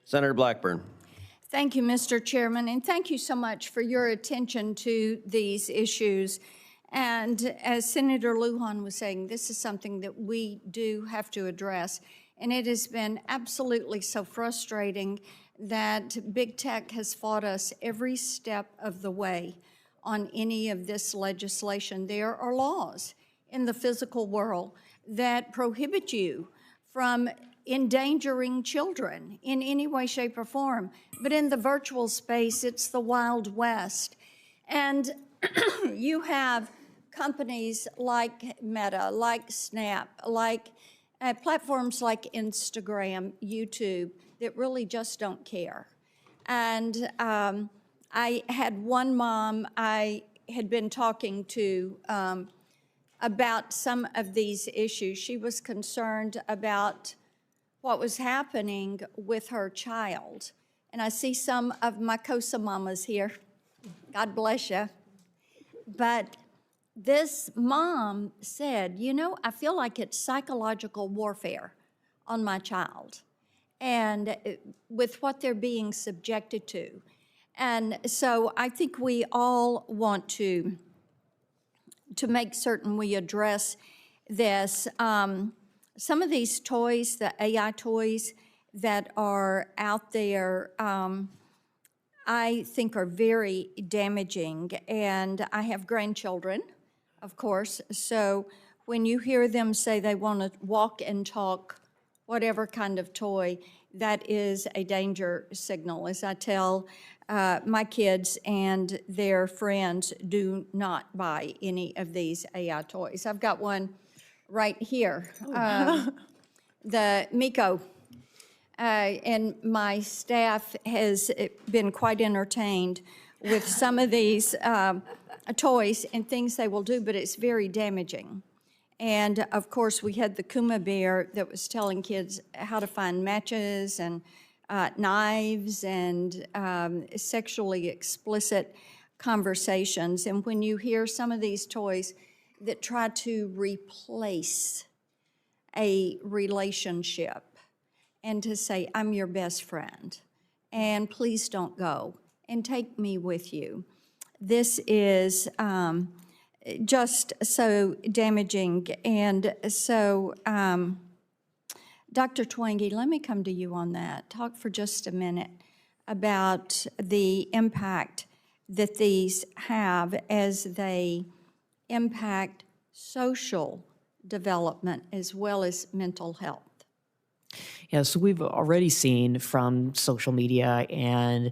Senator Blackburn. Thank you, Mr. Chairman, and thank you so much for your attention to these issues. And as Senator Lujan was saying, this is something that we do have to address. And it has been absolutely so frustrating that big tech has fought us every step of the way on any of this legislation. There are laws in the physical world that prohibit you from endangering children in any way, shape, or form. But in the virtual space, it's the Wild West. And you have companies like Meta, like Snap, like platforms like Instagram, YouTube, that really just don't care. And I had one mom I had been talking to about some of these issues. She was concerned about what was happening with her child. And I see some of my COSA mamas here. God bless you. But this mom said, you know, I feel like it's psychological warfare on my child and with what they're being subjected to. And so I think we all want to make certain we address this. Some of these toys, the AI toys that are out there, I think are very damaging. And I have grandchildren, of course, so when you hear them say they want to walk and talk, whatever kind of toy, that is a danger signal. As I tell my kids and their friends, do not buy any of these AI toys. I've got one right here, the Miko. And my staff has been quite entertained with some of these toys and things they will do, but it's very damaging. And of course, we had the Kuma Bear that was telling kids how to find matches and knives and sexually explicit conversations. And when you hear some of these toys that try to replace a relationship and to say, I'm your best friend, and please don't go, and take me with you. This is just so damaging. And so, Dr. Twenge, let me come to you on that. Talk for just a minute about the impact that these have as they impact social development as well as mental health. Yeah, so we've already seen from social media and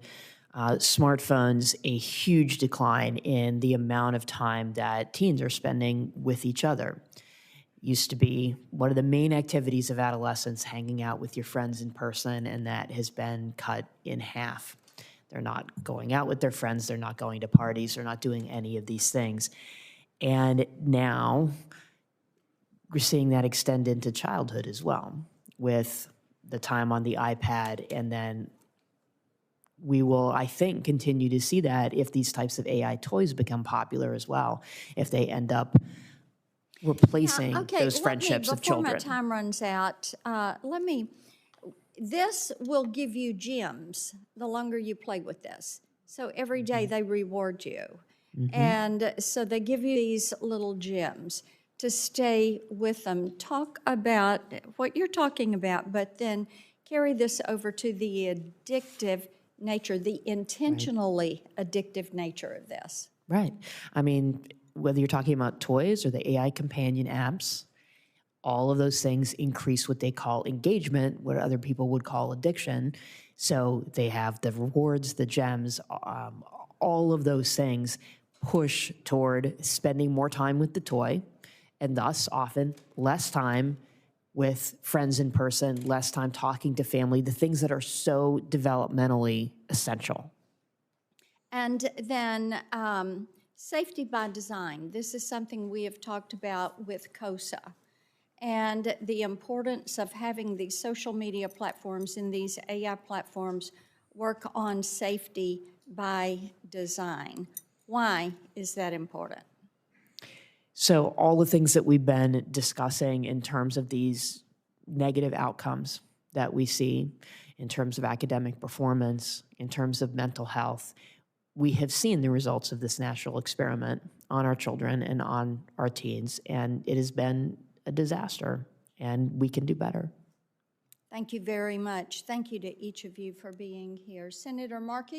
smartphones a huge decline in the amount of time that teens are spending with each other. Used to be one of the main activities of adolescence, hanging out with your friends in person, and that has been cut in half. They're not going out with their friends, they're not going to parties, they're not doing any of these things. And now we're seeing that extend into childhood as well, with the time on the iPad, and then we will, I think, continue to see that if these types of AI toys become popular as well, if they end up replacing those friendships of children. Before my time runs out, this will give you gems the longer you play with this. So every day they reward you. And so they give you these little gems to stay with them. Talk about what you're talking about, but then carry this over to the addictive nature, the intentionally addictive nature of this. Right. I mean, whether you're talking about toys or the AI companion apps, all of those things increase what they call engagement, what other people would call addiction. So they have the rewards, the gems, all of those things push toward spending more time with the toy, and thus often less time with friends in person, less time talking to family, the things that are so developmentally essential. And then safety by design. This is something we have talked about with COSA, and the importance of having these social media platforms and these AI platforms work on safety by design. Why is that important? So all the things that we've been discussing in terms of these negative outcomes that we see in terms of academic performance, in terms of mental health. We have seen the results of this national experiment on our children and on our teens, and it has been a disaster, and we can do better. Thank you very much. Thank you to each of you for being here. Senator Markey,